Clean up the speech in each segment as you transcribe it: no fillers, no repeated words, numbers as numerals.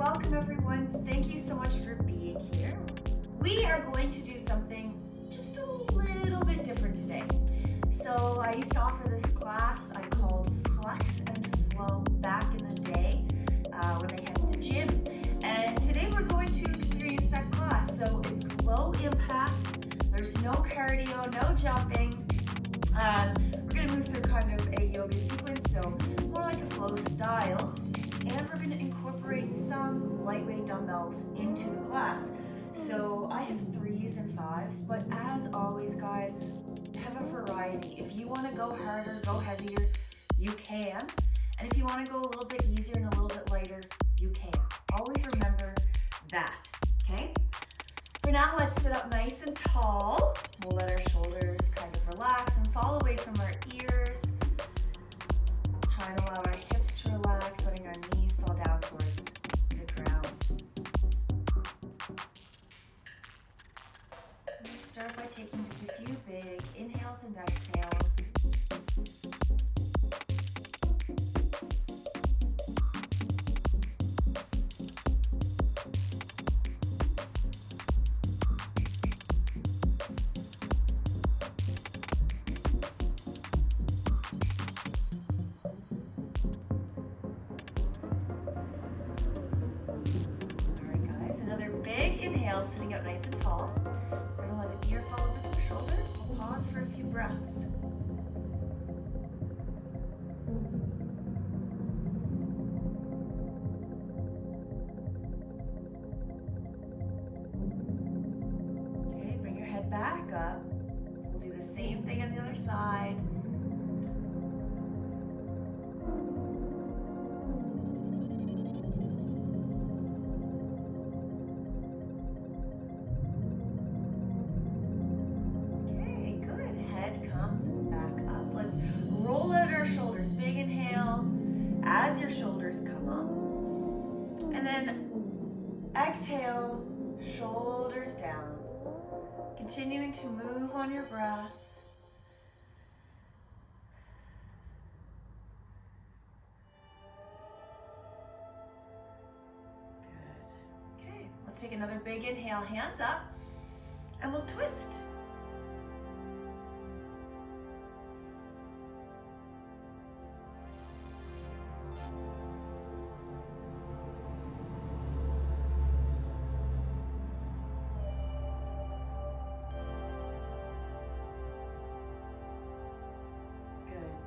welcome everyone. Thank you so much for being here. We are going to do something just a little bit different today. So I used to offer this class I called Flex and Flow back in the day when I had the gym. And today we're going to experience that class. So it's low impact, there's no cardio, no jumping. We're going to move through kind of a yoga sequence, so more like a flow style. And we're going to incorporate some lightweight dumbbells into the class. So I have 3s and 5s, but as always guys, have a variety. If you want to go harder, go heavier, you can. And if you want to go a little bit easier and a little bit lighter, you can. Always remember that, okay? For now, let's sit up nice and tall. We'll let our shoulders kind of relax and fall away from our ears. Try and allow our hips to relax, letting our knees fall down towards the ground. We'll start by taking just a few big inhales and exhales. Big inhale, sitting up nice and tall. We're going to let an ear fall over to the shoulder. We'll pause for a few breaths. Okay, bring your head back up. We'll do the same thing on the other side. Back up. Let's roll out our shoulders. Big inhale as your shoulders come up. And then exhale, shoulders down. Continuing to move on your breath. Good. Okay, let's take another big inhale, hands up, and we'll twist.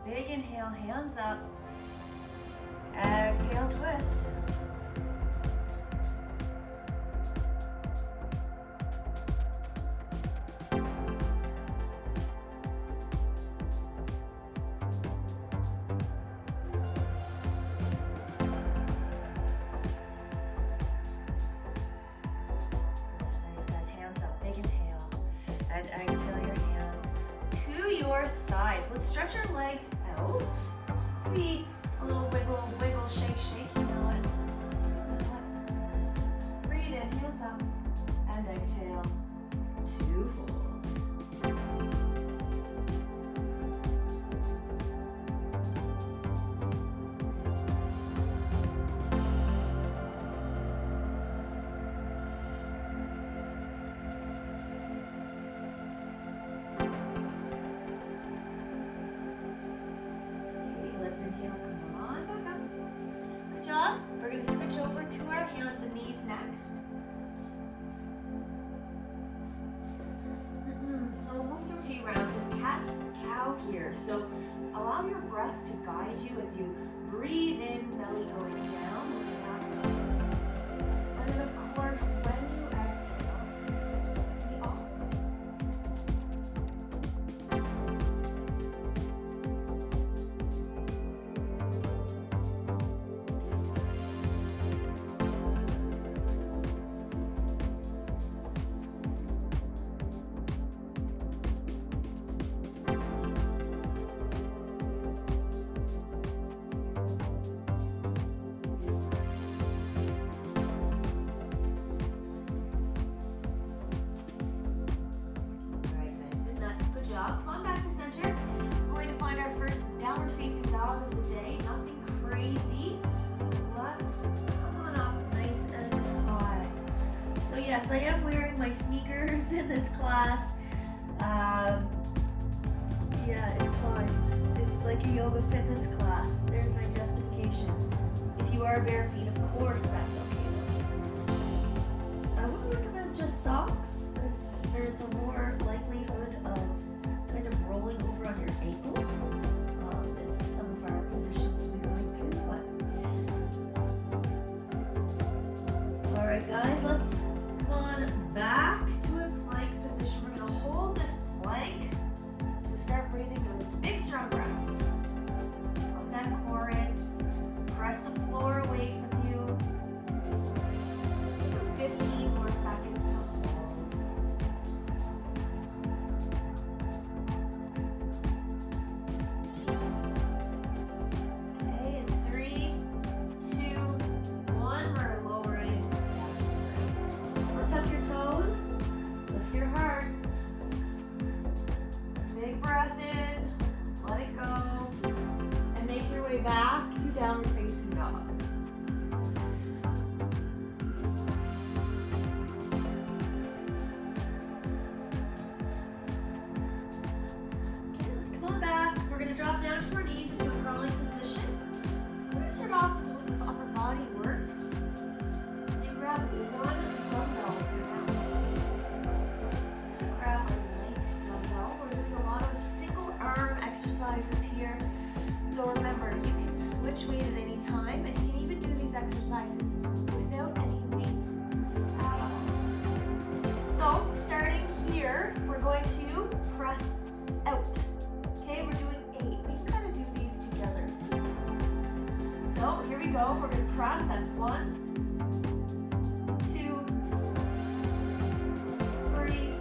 Big inhale, hands up. Exhale, twist. Nice guys, hands up, big inhale. And exhale your hands to your sides. Let's stretch our legs out. Maybe a little wiggle, wiggle, shake, shake, you know it. Breathe in, hands up, and exhale to fold. Inhale, come on back up. Good job. We're going to switch over to our hands and knees next. We'll move through a few rounds of cat-cow here. So allow your breath to guide you as you breathe in, belly going down, looking back up. And then of course, when you exhale, the opposite. Come on back to center. We're going to find our first downward facing dog of the day. Nothing crazy. Let's come on up nice yes, I am wearing my sneakers in this class. Yeah, it's fine. It's like a yoga fitness class. There's my justification. If you are bare feet, of course that's okay though. I wouldn't recommend just socks because there's a more likelihood of kind of rolling over on your ankles in some of our positions we're going through. But alright guys, let's come on back to a plank position. We're going to hold this plank. So start breathing those big strong breaths. Put that core in. Press the floor away from you. 15 more seconds to hold. Okay, in 3, 2, 1, we're lowering down to the ground. Lift up your toes. Lift your heart. Big breath in. Let it go. And make your way back to downward facing dog. Okay, let's come on back. We're going to drop down to our knees into a crawling position. We're going to start off with a little bit of upper body work. So you grab one dumbbell for now. Grab a light dumbbell. We're doing a lot of single arm exercises here. So remember, you can switch weight at any time, and you can even do these exercises without any weight at all. So starting here, we're going to press out. Okay, we're doing 8. We can kind of do these together. So here we go. We're going to press. That's 1, 2, 3.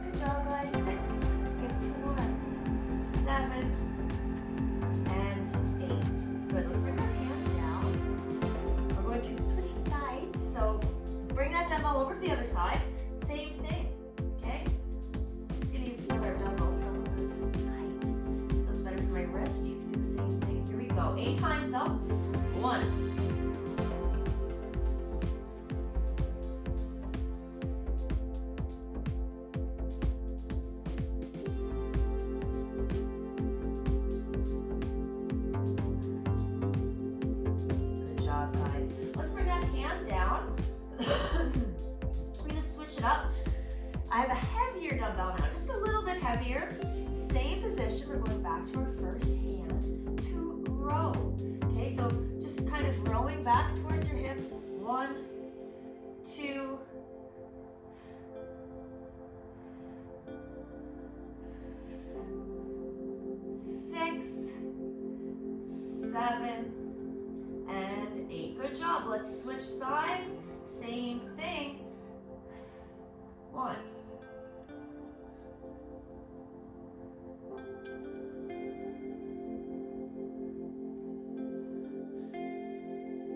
Good job, guys. 6. We have 2 more. 7 and 8. Good. Let's bring that hand down. We're going to switch sides. So bring that dumbbell over to the other side. Same thing. Okay? I'm just going to use this other dumbbell for a little bit of height. Feels better for my wrist. You can do the same thing. Here we go. 8 times though. 1. Good job, guys. Let's bring that hand down. We're going to switch it up. I have a heavier dumbbell now, just a little bit heavier. Same position. We're going back to our first hand to row. Okay, so just kind of rowing back towards your hip. 1, 2, 6, 7, and 8. Good job. Let's switch sides. Same thing. 1.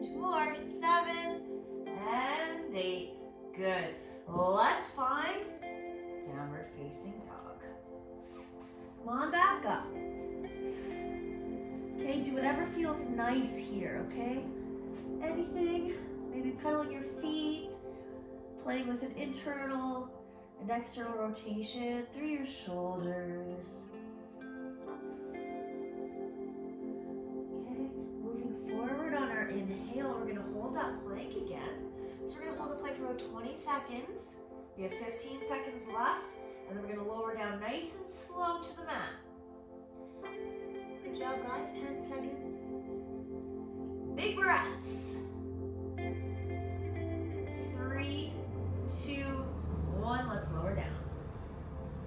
2 more. 7 and 8. Good. Let's find downward facing dog. Come on back up. Okay, do whatever feels nice here, okay? Anything, maybe pedaling your feet, playing with an internal and external rotation through your shoulders. Okay, moving forward on our inhale, we're gonna hold that plank again. So we're gonna hold the plank for about 20 seconds. We have 15 seconds left, and then we're gonna lower down nice and slow to the mat. Good job, guys. 10 seconds. Big breaths. 3, 2, 1. Let's lower down.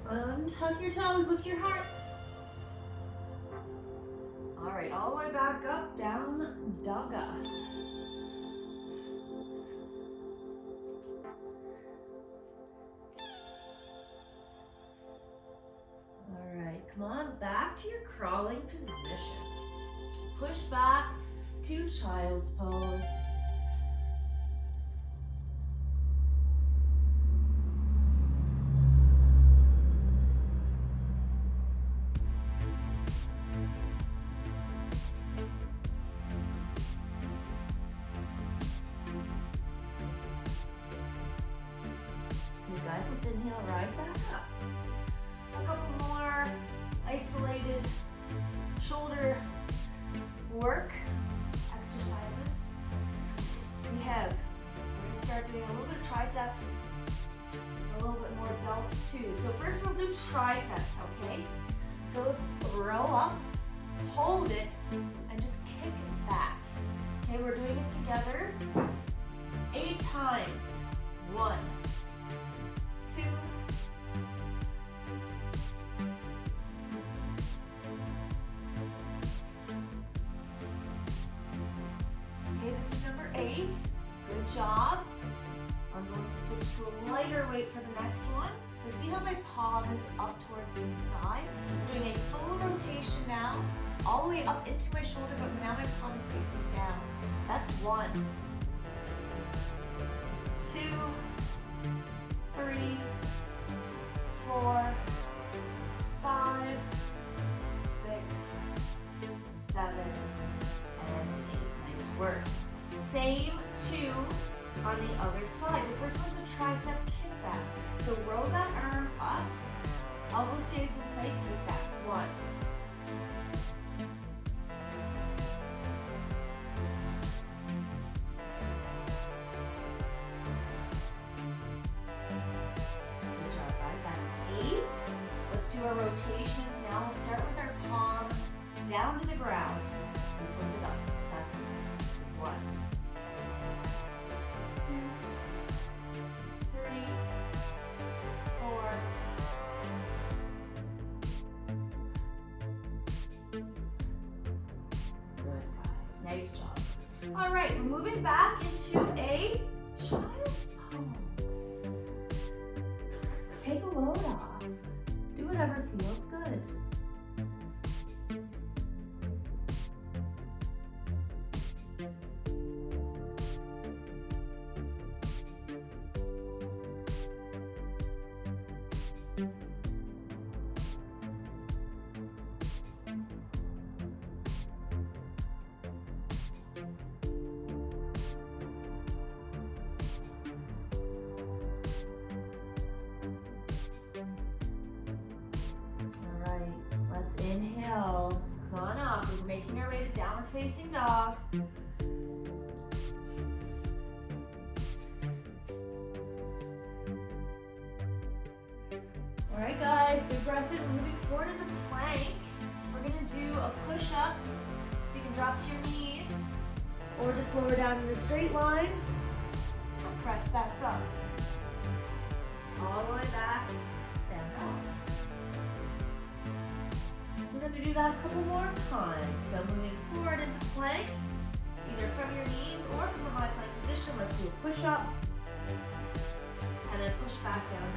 Untuck your toes. Lift your heart. All right, all the way back up, down dogga. All right, come on back to your crawling position. Push back to child's pose. inhale, rise back up. A couple more isolated shoulder work exercises. We're going to start doing a little bit of triceps, a little bit more delts too. So first we'll do triceps, okay? So let's row up, hold it, and just kick it back. Okay, we're doing it together 8 times. 1, 2, 8. Good job. I'm going to switch to a lighter weight for the next one. So see how my palm is up towards the sky? I'm doing a full rotation now, all the way up into my shoulder, but now my palm is facing down. That's 1, 2, 3, 4, 5, 6, 7, and 8. Nice work. Same 2 on the other side. The first one's a tricep kickback. So roll that arm up, elbow stays in place, kick back. 1. 8. Let's do our rotations now. We'll start with our palm down to the ground and flip it up. That's 1, 2, 3, 4, good guys, nice job. All right, we're moving back into a child's pose. Take a load off. Do whatever feels good. Inhale, come on up. We're making our way to downward facing dog. All right, guys, big breath in. We're moving forward into plank. We're gonna do a push-up, so you can drop to your knees, or just lower down in a straight line, and press back up. All the way back, down up. We're going to do that a couple more times. So moving forward into plank, either from your knees or from the high plank position. Let's do a push-up, and then push back down.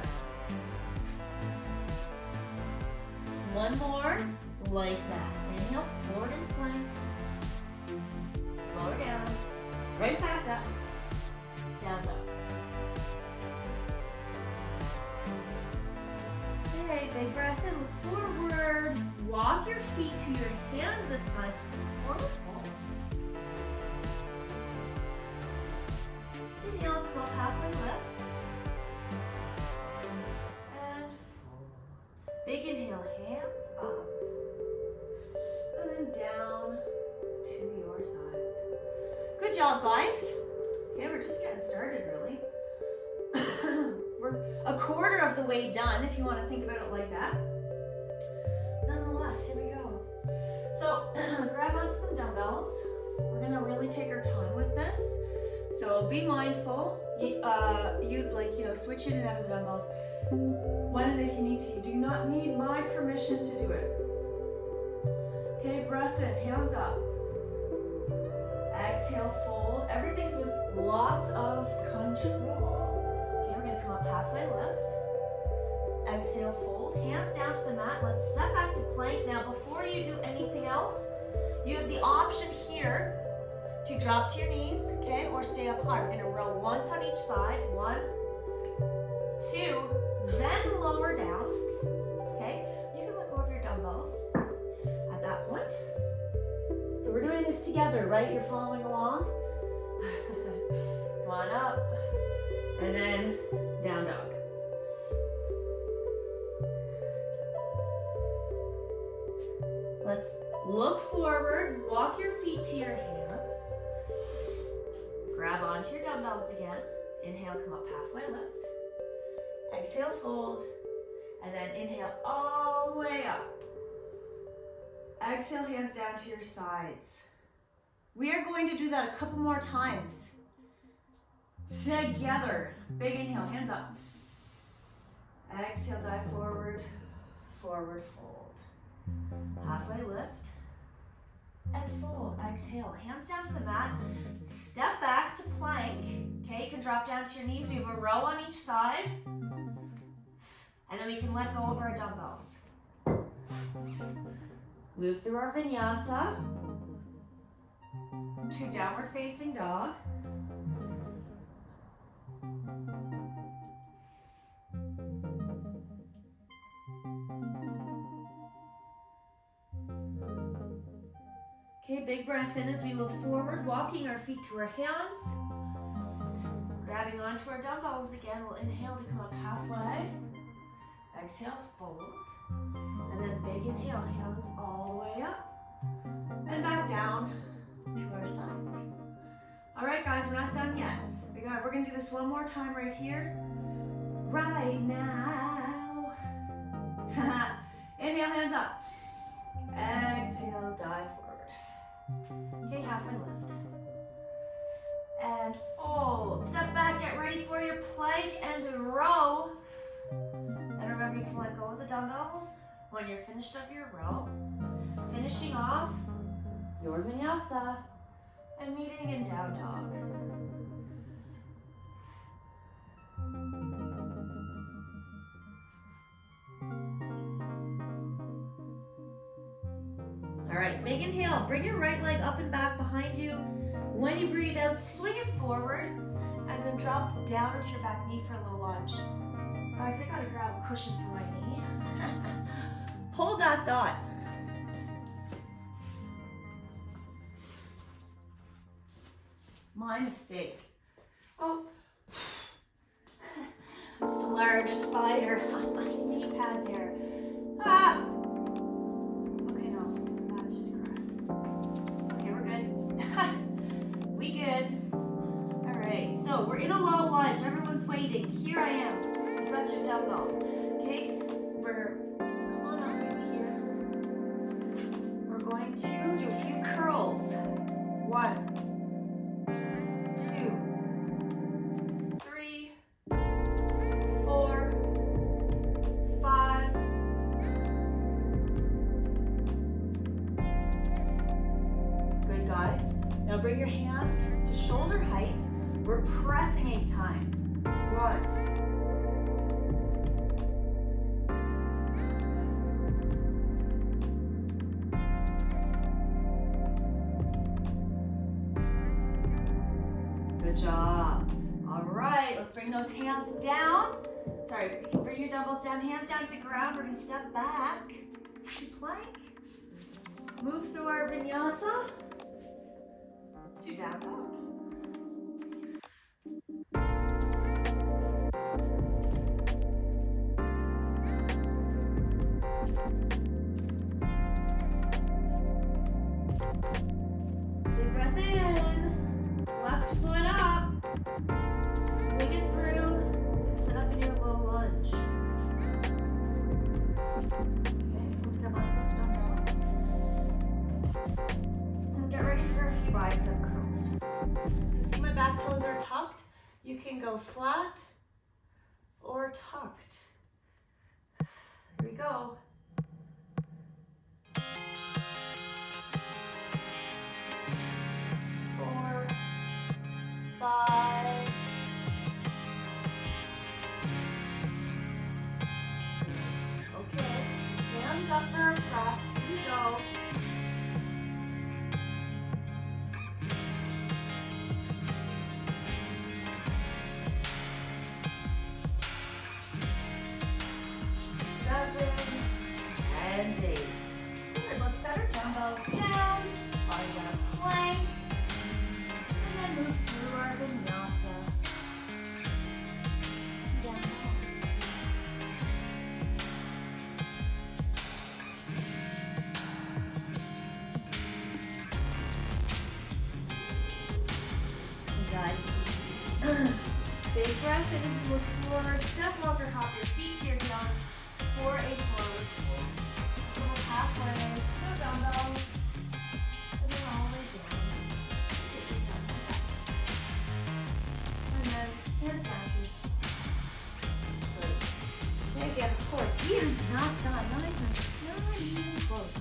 One more, like that. Inhale, forward in plank. Lower down, right back up, down dog. Okay, big breath in, look forward. Walk your feet to your hands this time. Forward fold. Inhale, come up halfway lift. And fold. Big inhale, hands up. And then down to your sides. Good job, guys. Okay, we're just getting started, really. We're a quarter of the way done, if you want to think about it like that. Nonetheless, here we go. So grab onto some dumbbells. We're going to really take our time with this. So be mindful. Switch in and out of the dumbbells when and if you need to. You do not need my permission to do it. Okay, breath in, hands up. Exhale, fold. Everything's with lots of control. Okay, we're going to come up halfway lift. Exhale, fold. Hands down to the mat. Let's step back to plank. Now, before you do anything else, you have the option here to drop to your knees, okay, or stay up high. We're going to row once on each side. 1, 2, then lower down. Okay, you can look over your dumbbells at that point. So we're doing this together, right? You're following along. Come on up, and then down dog. Let's look forward, walk your feet to your hands. Grab onto your dumbbells again. Inhale, come up halfway lift. Exhale, fold. And then inhale all the way up. Exhale, hands down to your sides. We are going to do that a couple more times. Together. Big inhale, hands up. Exhale, dive forward, forward fold. Halfway lift and fold. Exhale, hands down to the mat. Step back to plank. Okay, you can drop down to your knees. We have a row on each side. And then we can let go of our dumbbells. Move through our vinyasa to downward facing dog. Okay, big breath in as we look forward, walking our feet to our hands. Grabbing onto our dumbbells again, we'll inhale to come up halfway. Exhale, fold. And then big inhale, hands all the way up. And back down to our sides. All right, guys, we're not done yet. We're gonna do this one more time right here. Right now. Inhale, hands up. Exhale, dive forward. Okay, halfway lift. And fold. Step back, get ready for your plank and row. And remember, you can let go of the dumbbells when you're finished up your row. Finishing off your vinyasa and meeting in down dog. All right, big inhale. Bring your right leg up and back behind you. When you breathe out, swing it forward and then drop down into your back knee for a little lunge. Guys, I gotta grab a cushion for my knee. Hold that thought. My mistake. Oh, just a large spider on my knee pad there. Ah! Okay, no, that's just gross. Okay, we're good. We good. All right, so we're in a low lunge. Everyone's waiting. Here I am. You got your dumbbells. Okay, come on up maybe here. We're going to do a few curls. 1, 2, 3, 4, 5. Good, guys. Now bring your hands to shoulder height. We're pressing 8 times. 1. Good job. All right, let's bring those hands down. Sorry, you can bring your dumbbells down, hands down to the ground. We're gonna step back to plank. Move through our vinyasa to down dog. Big breath in. Left foot up. Swing it through and sit up in your low lunge. Okay, let's grab onto those dumbbells. And get ready for a few bicep curls. So see my back toes are tucked. You can go flat or tucked. Here we go. 4, 5. Okay, hands up for a press. Here we go. breath in as you look forward. Step up or hop your feet to your heels for a forward fold. So we're halfway. No dumbbells. And then all the way down. And then hands down. Good. Okay, again, of course, we are not done. Not even close.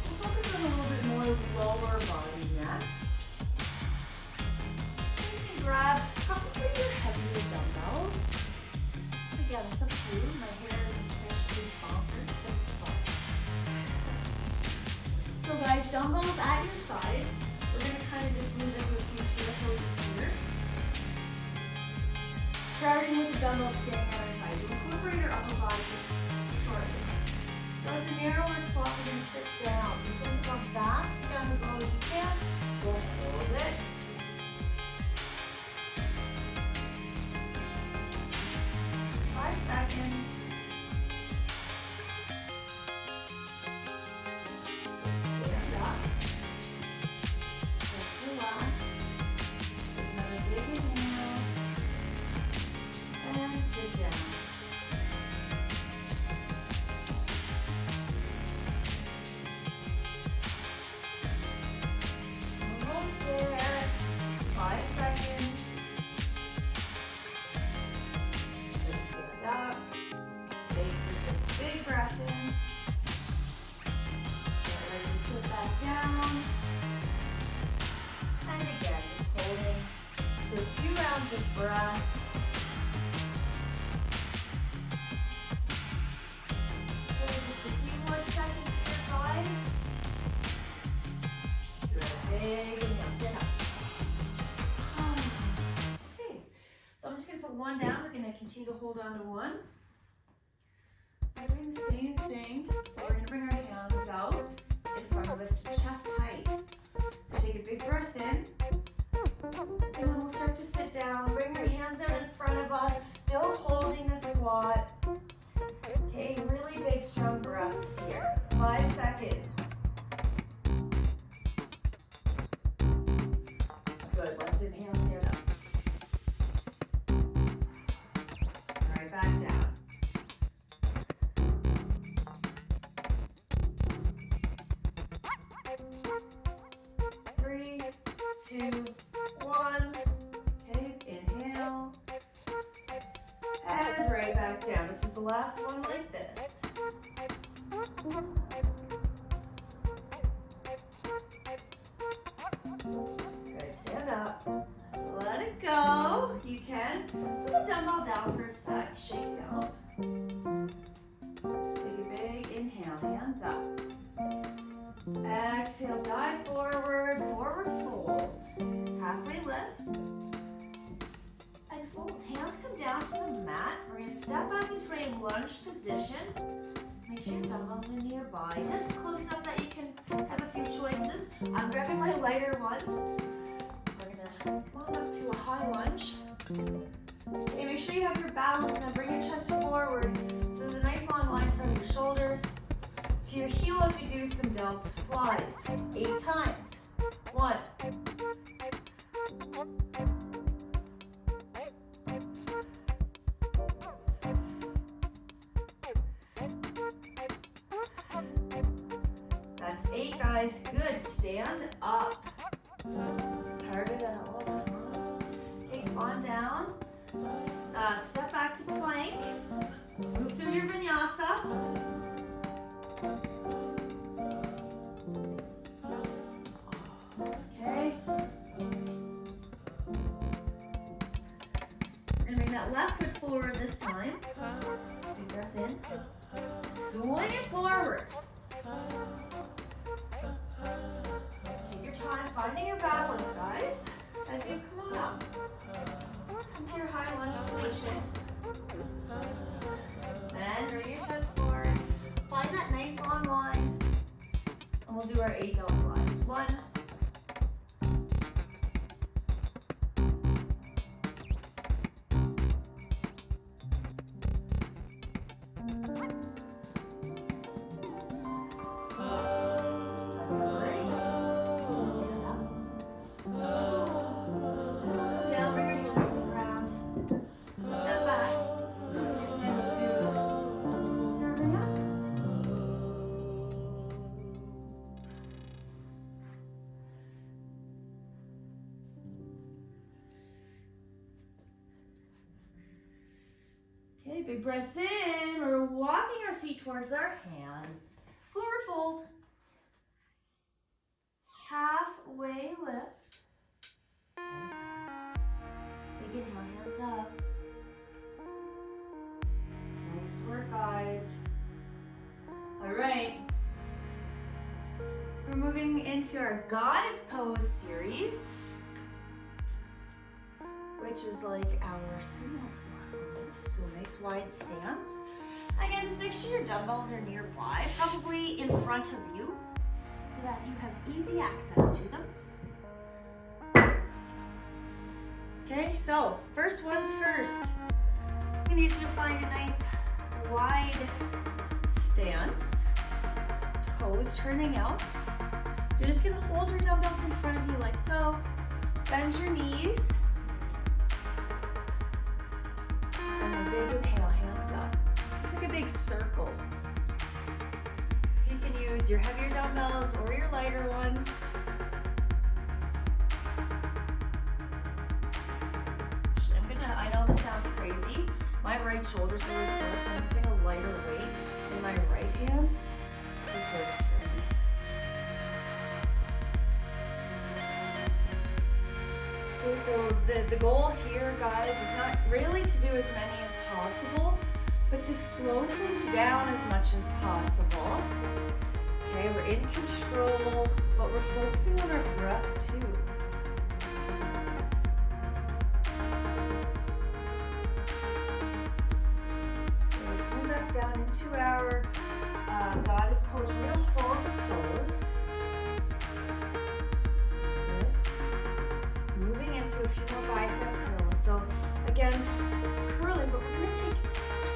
We'll focus on a little bit more lower body next. Grab probably your heavier dumbbells. Again, it's up to you. My hair is officially bonkers, but it's fun. So guys, dumbbells at your sides. We're going to kind of just move into a few chair poses here. Starting with the dumbbells staying at our sides. You incorporate your upper body shortly. So it's a narrower spot. We're going to sit down. So think about that. Sit down as low as you can. We'll hold it. 5 seconds. Stand up. Just relax. Take another big inhale. And sit down. Almost there. 5 seconds. Up. Take just a big breath in. Get ready to sit back down. And again, just holding for a few rounds of breath. And just a few more seconds here, guys. Do a big inhale. Stand up. Okay. So I'm just going to put one down. We're going to continue to hold on to one. We're doing the same thing. We're going to bring our hands out in front of us to chest height. So take a big breath in. And then we'll start to sit down. Bring your hands out in front of us, still holding the squat. Okay, really big, strong breaths here. 5 seconds. Good. Let's inhale, stand up. Back down. 3, 2, 1. Okay, inhale. And right back down. This is the last one like this. Good, stand up. Let it go. You can. Put the dumbbell down for a sec. Shake it out. Take a big inhale. Hands up. Exhale. Dive forward. Forward fold. Halfway lift. And fold. Hands come down to the mat. We're going to step back into a lunge position. Make sure your dumbbells are nearby. Just close enough that you can have a few choices. I'm grabbing my lighter ones. Come on up to a high lunge. Okay, make sure you have your balance and then bring your chest forward. So there's a nice long line from your shoulders to your heel as we do some delta flies. 8 times. 1. That's 8, guys. Good. Stand up. Harder than it looks. Okay, on down. Step back to plank. Move through your vinyasa. Okay. We're going to bring that left foot forward this time. Big breath in. Swing it forward. Take your time finding your balance, guys, as you come on up. Come to your high lunge position. And bring your chest forward. Find that nice long line. And we'll do our 8 delta flies. 1. Okay, big breath in. We're walking our feet towards our hands. Forward fold. Halfway lift. Big inhale, hands up. Nice work, guys. All right. We're moving into our Goddess Pose series, which is like our sumo squat almost. So nice wide stance. Again, just make sure your dumbbells are nearby, probably in front of you, so that you have easy access to them. Okay, so first one's first. We need you to find a nice wide stance, toes turning out. You're just gonna hold your dumbbells in front of you like so. Bend your knees. And then big inhale, hands up. It's like a big circle. You can use your heavier dumbbells or your lighter ones. I know this sounds crazy. My right shoulder's really sore, so I'm using a lighter weight in my right hand. This works for me. Okay, so the goal here, guys, is not really to do as many as possible, but to slow things down as much as possible. Okay, we're in control, but we're focusing on our breath too. Down into our Goddess Pose. We're going to hold the pose. Good. Moving into a few more bicep curls. So again, curling, but we're going to take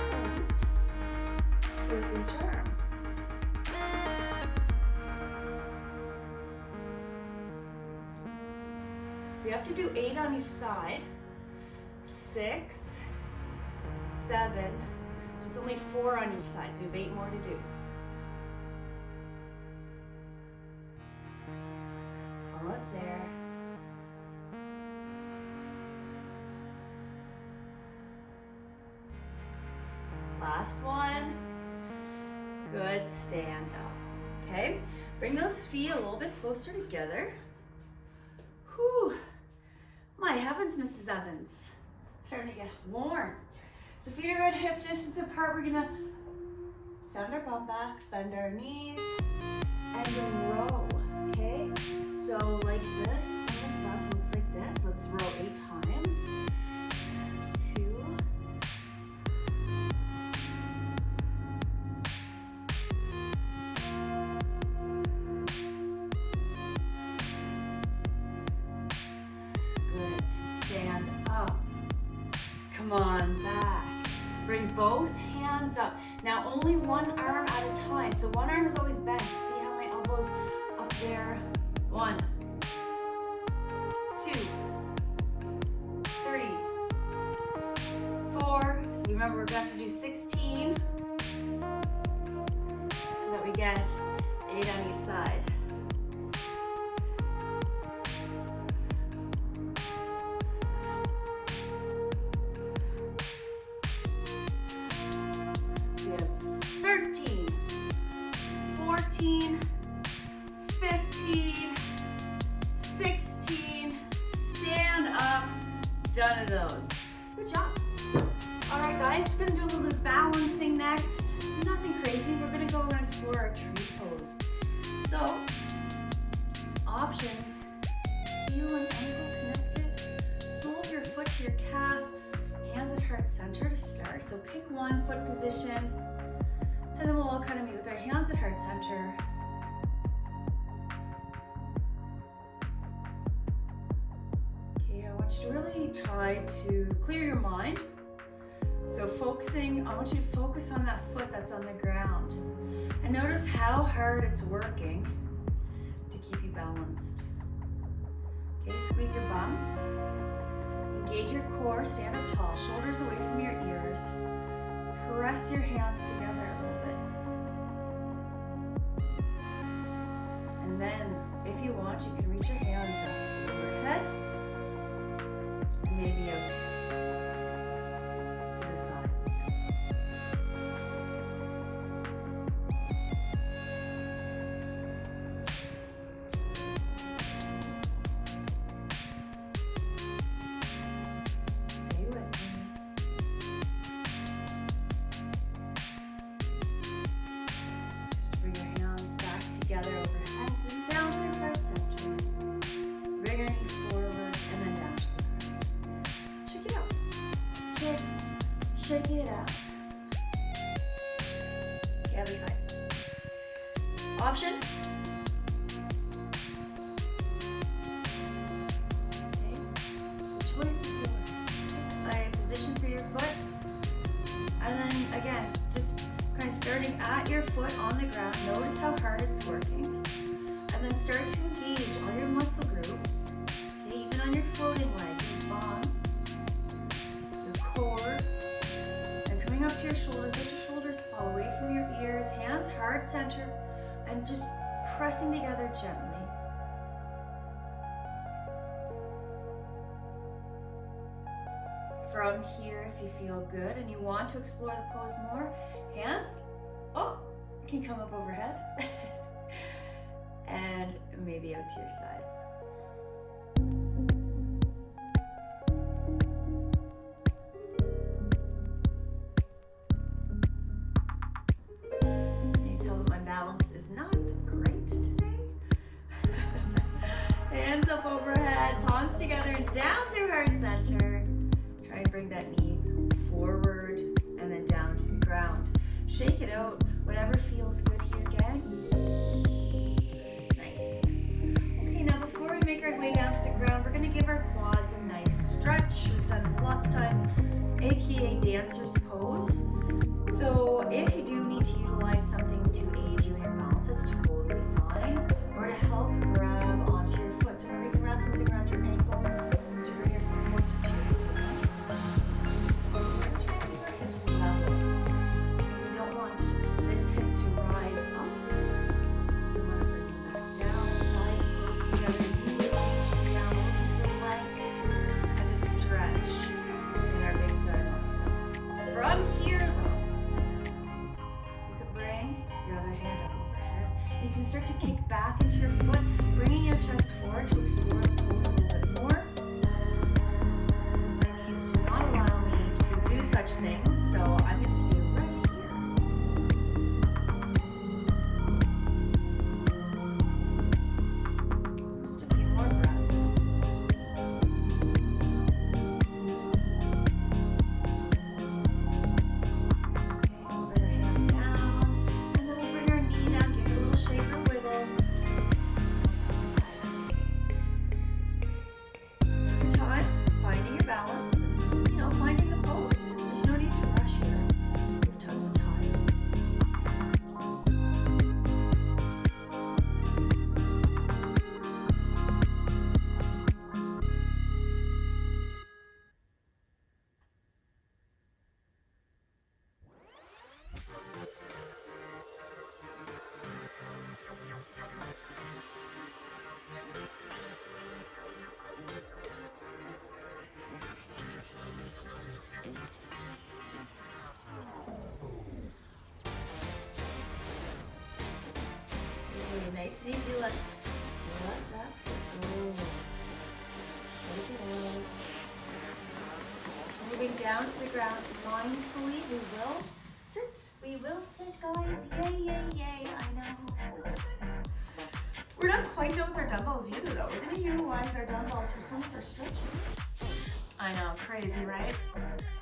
turns with each arm. So you have to do 8 on each side. 6, 7. So it's only 4 on each side, so we have 8 more to do. Almost there. Last one. Good, stand up. Okay, bring those feet a little bit closer together. Whew. My heavens, Mrs. Evans. It's starting to get warm. So feet are at hip distance apart. We're gonna send our bum back, bend our knees, and then row, okay? So like this, from the front, it looks like this. Let's row 8 times. 2. Good, and stand up. Come on, back. Bring both hands up. Now only one arm at a time. So one arm is always bent. See how my elbow's up there? 1, 2, 3, 4. So remember, we're going to have to do 16 so that we get 8 on each side. We have 13, 14, 15, 16, stand up, done of those. Good job. All right, guys, we're gonna do a little bit of balancing next. Nothing crazy, we're gonna go and explore our tree pose. So, options, heel and ankle connected, sole of your foot to your calf, hands at heart center to start. So pick one foot position, and then we'll all kind of meet with our hands at heart center. Okay, I want you to really try to clear your mind. So I want you to focus on that foot that's on the ground. And notice how hard it's working to keep you balanced. Okay, squeeze your bum. Engage your core, stand up tall, shoulders away from your ears. Press your hands together a little bit. And then, if you want, you can reach your hands up overhead and maybe out to the sides. together overhead and down through heart center. Bring our knee forward and then down to the ground. Shake it out. Shake it out. The other side. Option. Okay. The choice is yours. Find a position for your foot. And then again, just kind of starting at your foot on the ground. Notice how hard it's working. And then start to engage all your muscle groups. Okay, even on your floating leg, your bum, your core. And coming up to your shoulders, let your shoulders fall away from your ears, hands heart center, and just pressing together gently. From here, if you feel good and you want to explore the pose more, hands can come up overhead and maybe out to your sides. Can you tell that my balance is not great today? Hands up overhead, palms together and down through heart center. Try and bring that knee forward and then down to the ground. Shake it out, whatever feels good here again. Nice. Okay, now before we make our way down to the ground, we're gonna give our quads a nice stretch. We've done this lots of times, AKA dancer's pose. So if you do need to utilize something to aid you in your balance, that's totally fine. Or to help grab onto your foot. So maybe you can wrap something around your ankle to bring your foot closer to you. Start to kick back into your foot, bringing your chest forward to explore the pose a little bit more. My knees do not allow me to do such things, so I'm going to stay right here. Just a few more breaths. Nice and easy. Let's let that go. Shake it out. Moving down to the ground mindfully, we will sit. We will sit, guys. Yay, yay, yay. I know. We're not quite done with our dumbbells either, though. We're going to utilize our dumbbells for some of our stretching. I know, crazy, right?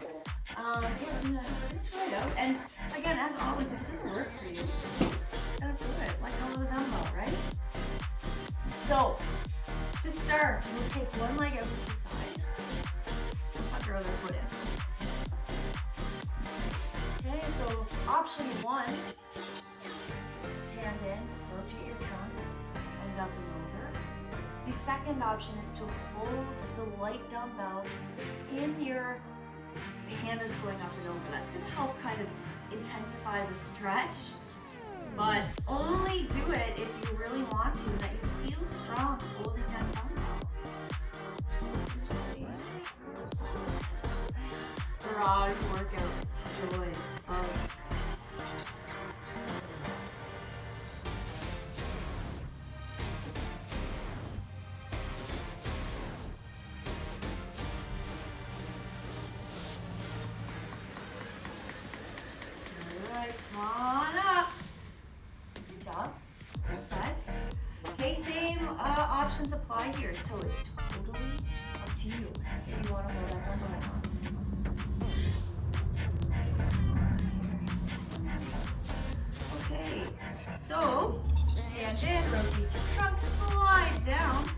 Yeah, I'm gonna try it out. And again, as always, if it doesn't work for you, don't do it. Let go of the dumbbell, right? So, to start, we'll take one leg out to the side. We'll tuck your other foot in. Okay, so option one, hand in, rotate your trunk, and up and over. The second option is to hold the light dumbbell in your hand is going up and over. That's going to help kind of intensify the stretch, but only do it if you really want to, that you feel strong holding that dumbbell. Garage workout, joy, bugs. Come on up. Good job. Switch sides. instructions apply here, so it's totally up to you if you want to hold that dumbbell or not. Okay, so hand in, rotate your trunk, slide down,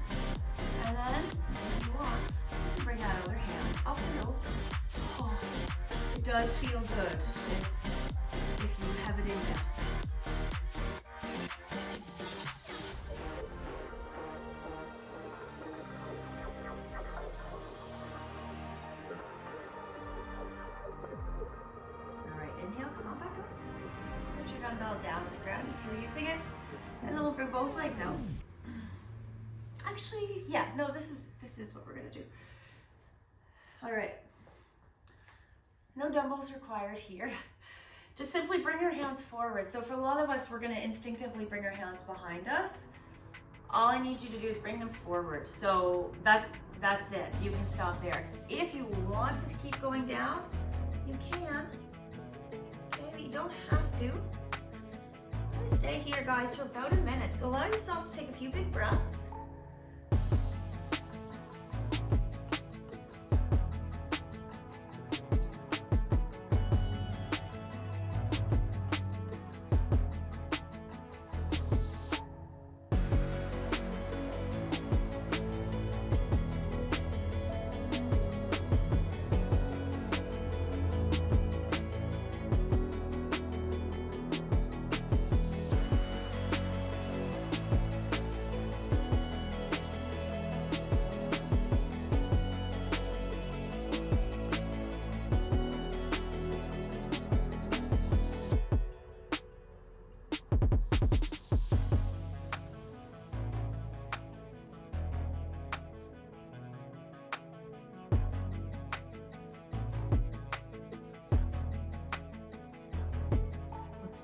and then if you want, you can bring that other hand up and over. Oh, it does feel good if you have it in there. Inhale, come on back up. Put your dumbbell down on the ground if you're using it. And then we'll bring both legs out. Actually, yeah, no, this is what we're gonna do. All right. No dumbbells required here. Just simply bring your hands forward. So for a lot of us, we're gonna instinctively bring our hands behind us. All I need you to do is bring them forward. So that's it. You can stop there. If you want to keep going down, you can. You don't have to. I'm gonna stay here, guys, for about a minute. So allow yourself to take a few big breaths.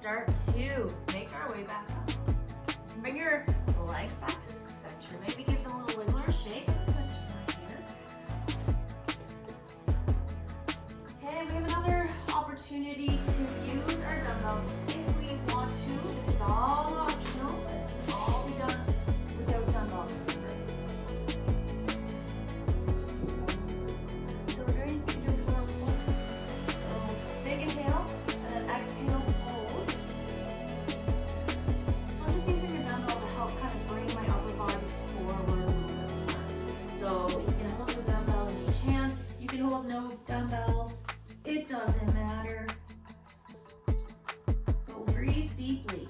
Start to make our way back up. Bring your legs back to center. Maybe give them a little wiggle or shake. I'm just going to turn here. Okay, we have another opportunity to use our dumbbells if we want to. This is all optional. It can all be done without dumbbells. So we're going to do forward. So big inhale and then exhale. Hold no dumbbells, it doesn't matter. Go breathe deeply.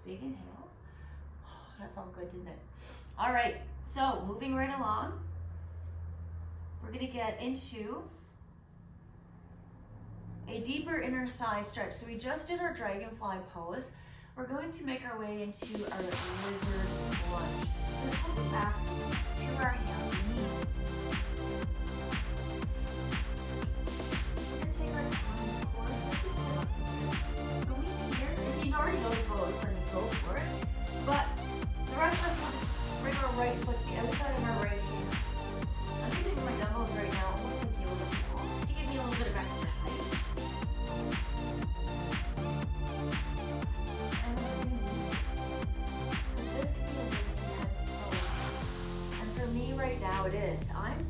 Big inhale. Oh, that felt good, didn't it? All right, so moving right along, we're gonna get into a deeper inner thigh stretch. So we just did our dragonfly pose. We're going to make our way into our lizard lunge. So coming back to our hands and knees. We're gonna take our time, of course. Going here, if you already know the pose, go for it. But the rest of us will just bring our right foot to the outside of our right hand. I'm using my dumbbells right now, almost like yoga balls, to give me a little bit of extra height. And this can be a really intense pose. And for me right now it is. I'm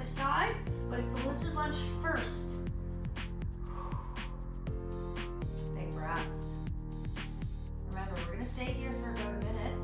other side, but it's the lizard lunge first. Big breaths. Remember, we're gonna stay here for about a minute.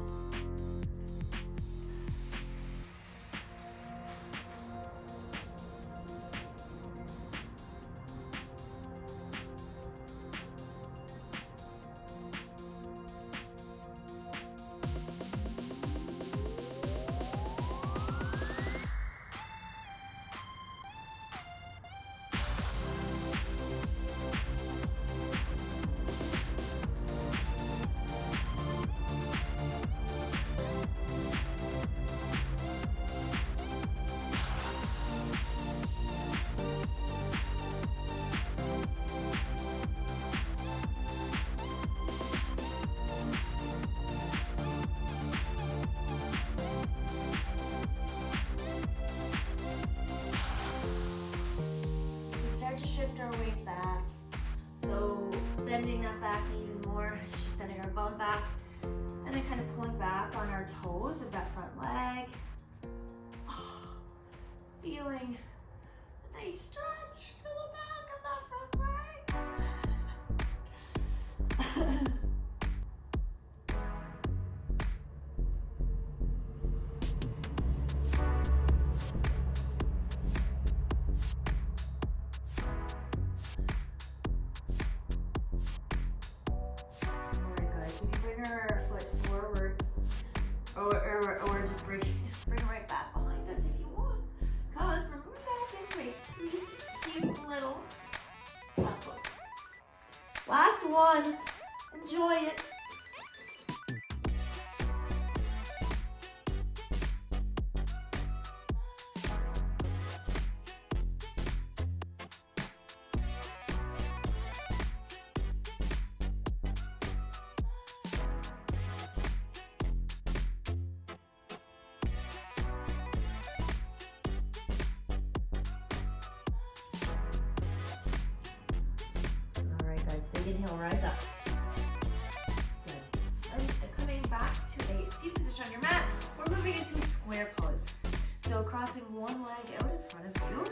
Shift our weight back. So bending that back even more, sending our bum back, and then kind of pulling back on our toes of that front leg. Oh, feeling a nice stretch to the back of that front leg. Our foot forward, or just bring it right back behind us if you want. Cause we're moving back into a sweet, cute little class pose. Last one. Enjoy it. Big inhale, rise up. Good. And coming back to a seat position on your mat, we're moving into a square pose. So crossing one leg out in front of you.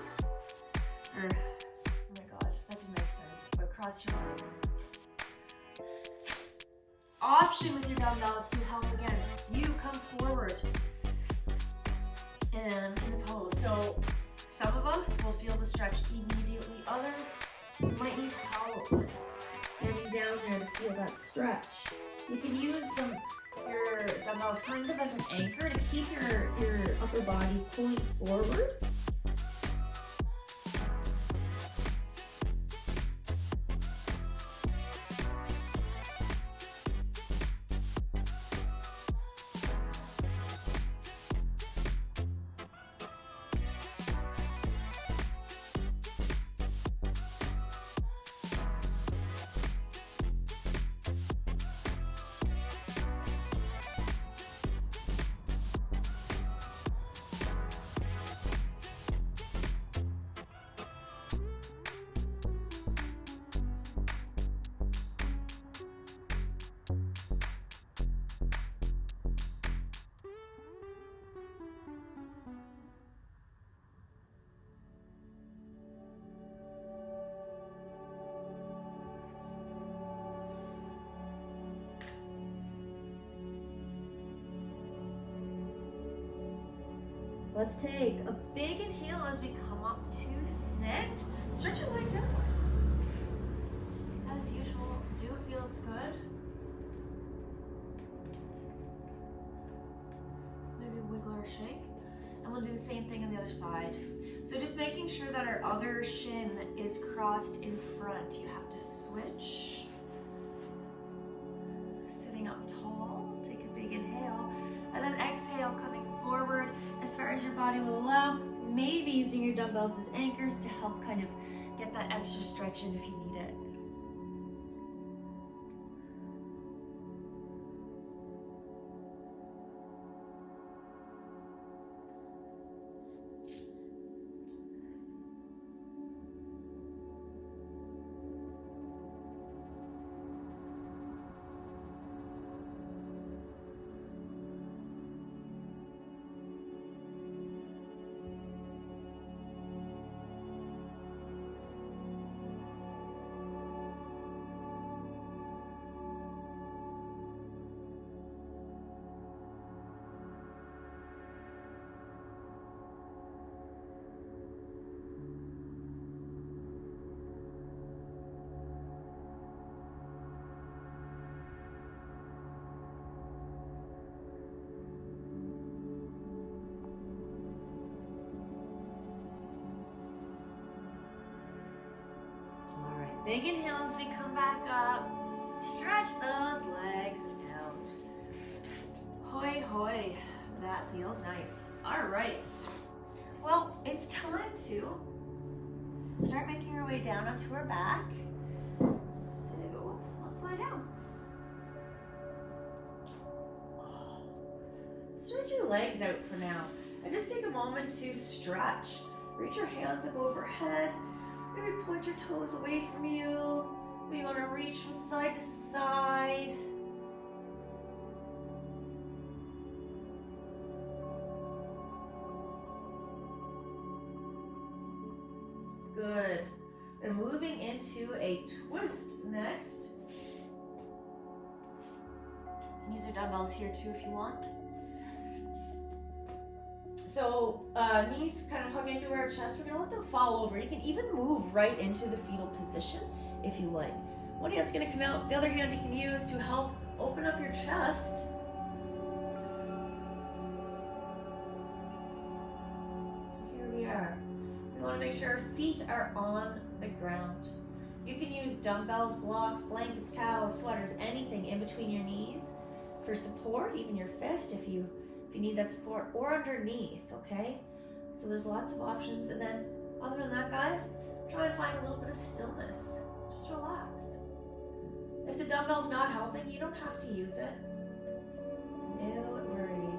Oh my god, that didn't make sense, but cross your legs. Option with your dumbbells to help again. You come forward in the pose. So some of us will feel the stretch immediately. Others might need help getting down there to feel that stretch. You can use your dumbbells kind of as an anchor to keep your upper body pulling forward. Let's take a big inhale as we come up to sit. Stretch your legs outwards. As usual, do what feels good. Maybe wiggle or shake. And we'll do the same thing on the other side. So just making sure that our other shin is crossed in front. You have to switch. Sitting up tall, take a big inhale. And then exhale, coming forward as far as your body will allow. Maybe using your dumbbells as anchors to help kind of get that extra stretch in if you need it. Big inhale as we come back up. Stretch those legs out. Hoi hoi. That feels nice. All right. Well, it's time to start making our way down onto our back. So let's lie down. Stretch your legs out for now. And just take a moment to stretch. Reach your hands up overhead. Maybe point your toes away from you. Maybe you want to reach from side to side. Good. And moving into a twist next. You can use your dumbbells here too if you want. So knees kind of hug into our chest. We're gonna let them fall over. You can even move right into the fetal position if you like. One hand's gonna come out. The other hand you can use to help open up your chest. Here we are. We wanna make sure our feet are on the ground. You can use dumbbells, blocks, blankets, towels, sweaters, anything in between your knees for support, even your fist if you need that support, or underneath, okay? So there's lots of options. And then other than that, guys, try and find a little bit of stillness. Just relax. If the dumbbell's not helping, you don't have to use it. No worries.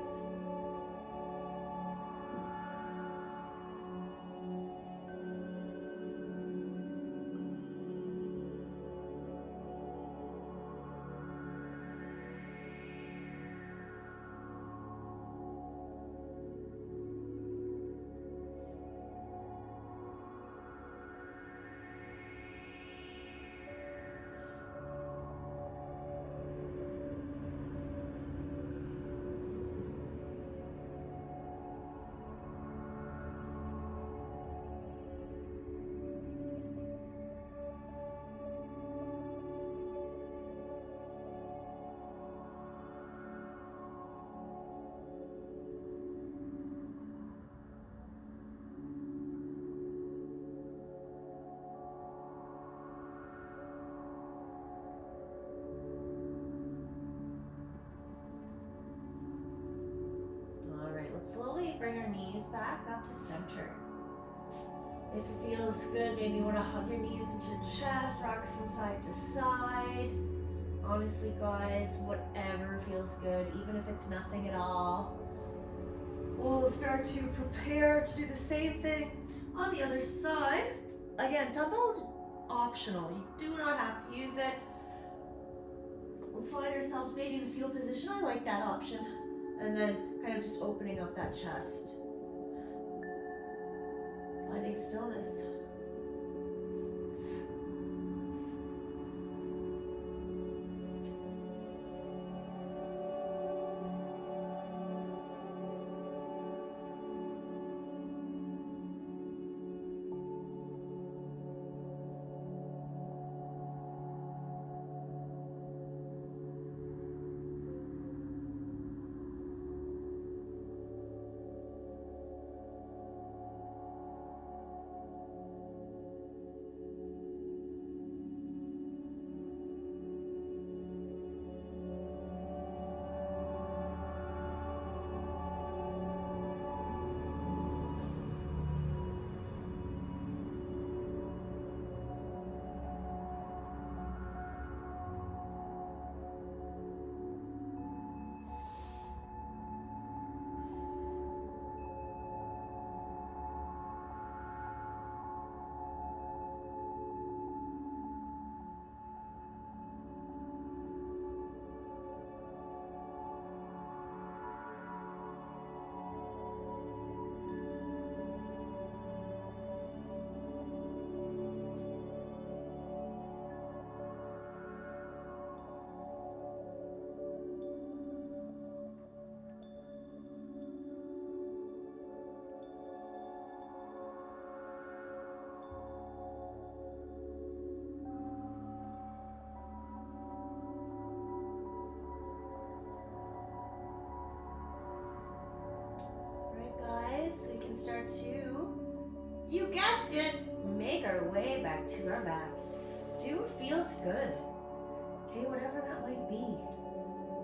Slowly bring our knees back up to center. If it feels good, maybe you want to hug your knees into your chest, rock it from side to side. Honestly, guys, whatever feels good, even if it's nothing at all. We'll start to prepare to do the same thing on the other side. Again, dumbbell is optional. You do not have to use it. We'll find ourselves maybe in the fetal position. I like that option. And then kind of just opening up that chest. Finding stillness. Start to, you guessed it, make our way back to our back. do what feels good. Okay, whatever that might be.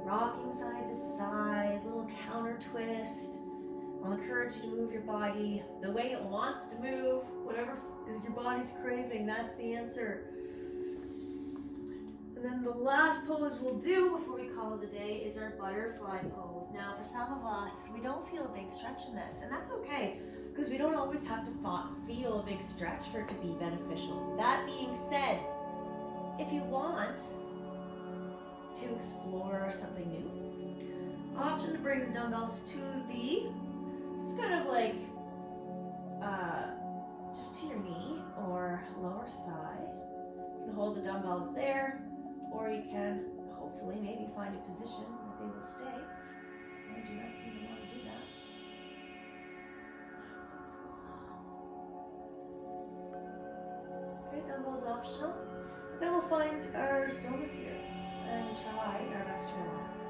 Rocking side to side, little counter twist. I'll encourage you to move your body the way it wants to move. Whatever is your body's craving, that's the answer. And then the last pose we'll do before we call it a day is our butterfly pose. Now, for some of us, we don't feel a big stretch in this, and that's okay, because we don't always have to feel a big stretch for it to be beneficial. That being said, if you want to explore something new, option to bring the dumbbells to the, just kind of like, just to your knee or lower thigh. You can hold the dumbbells there, or you can hopefully maybe find a position that they will stay. I do not seem to want to do that. Okay, dumbbells optional. Then we'll find our stillness here and try our best to relax.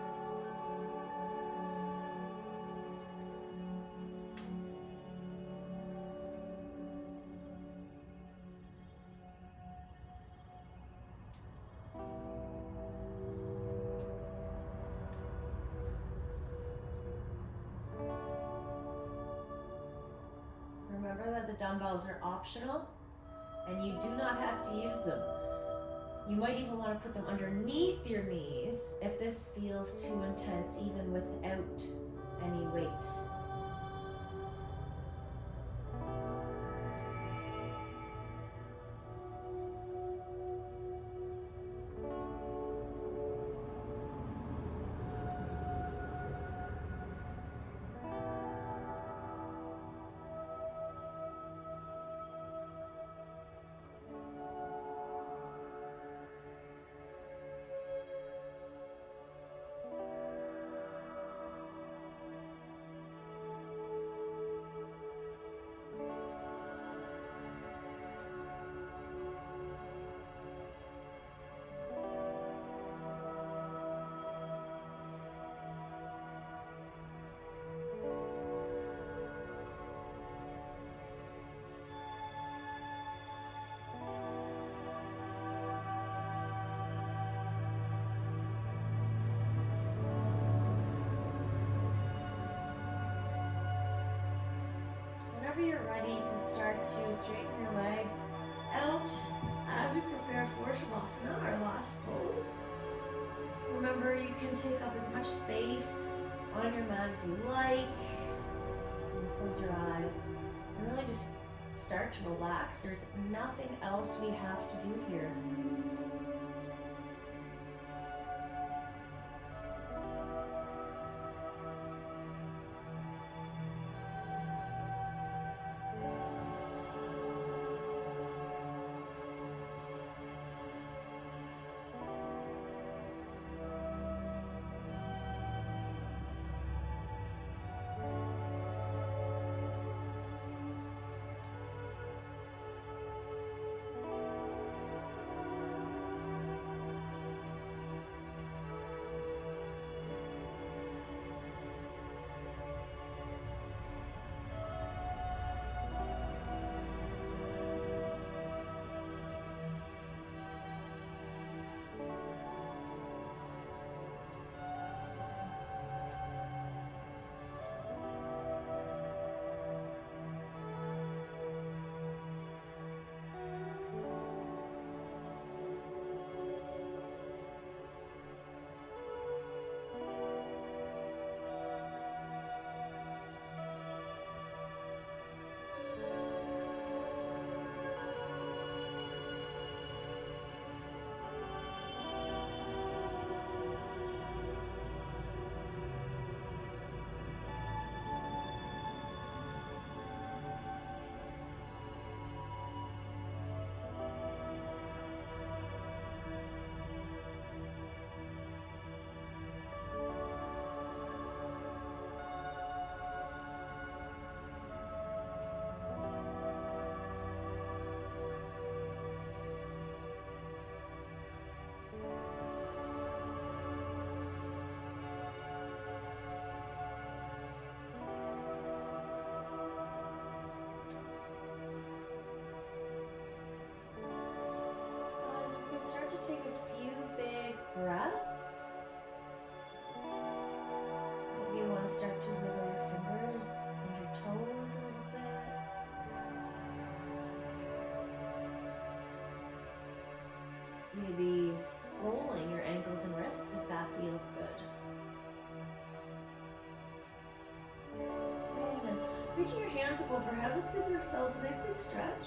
Remember that the dumbbells are optional and you do not have to use them. You might even want to put them underneath your knees if this feels too intense, even without any weight. Whenever you're ready, you can start to straighten your legs out as we prepare for Shavasana, our last pose. Remember, you can take up as much space on your mat as you like. And close your eyes and really just start to relax. There's nothing else we have to do here. to take a few big breaths. Maybe you want to start to wiggle your fingers and your toes a little bit. Maybe rolling your ankles and wrists if that feels good. And then reaching your hands up overhead, let's give ourselves a nice big stretch.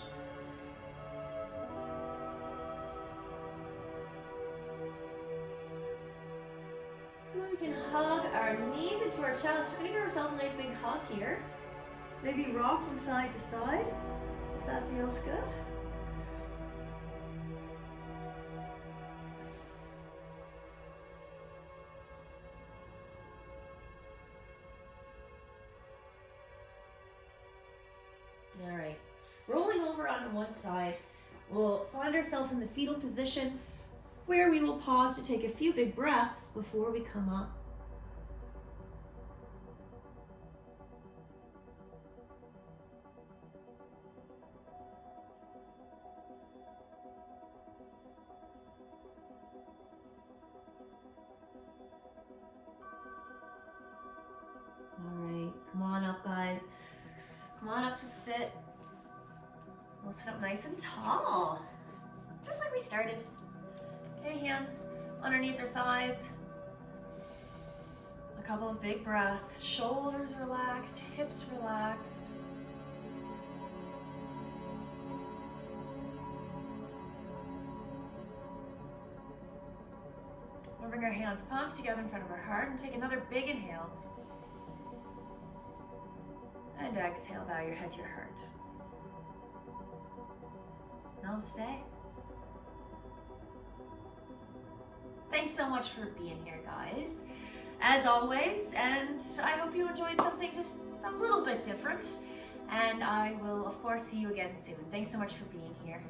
We can hug our knees into our chest. We're going to give ourselves a nice big hug here. Maybe rock from side to side, if that feels good. All right, rolling over onto one side, we'll find ourselves in the fetal position where we will pause to take a few big breaths before we come up. All right, come on up, guys. Come on up to sit. We'll sit up nice and tall, just like we started. Okay, hands on our knees or thighs. A couple of big breaths. Shoulders relaxed, hips relaxed. We'll bring our hands, palms together in front of our heart and take another big inhale. And exhale, bow your head to your heart. Namaste. Thanks so much for being here, guys. As always, and I hope you enjoyed something just a little bit different. And I will, of course, see you again soon. Thanks so much for being here.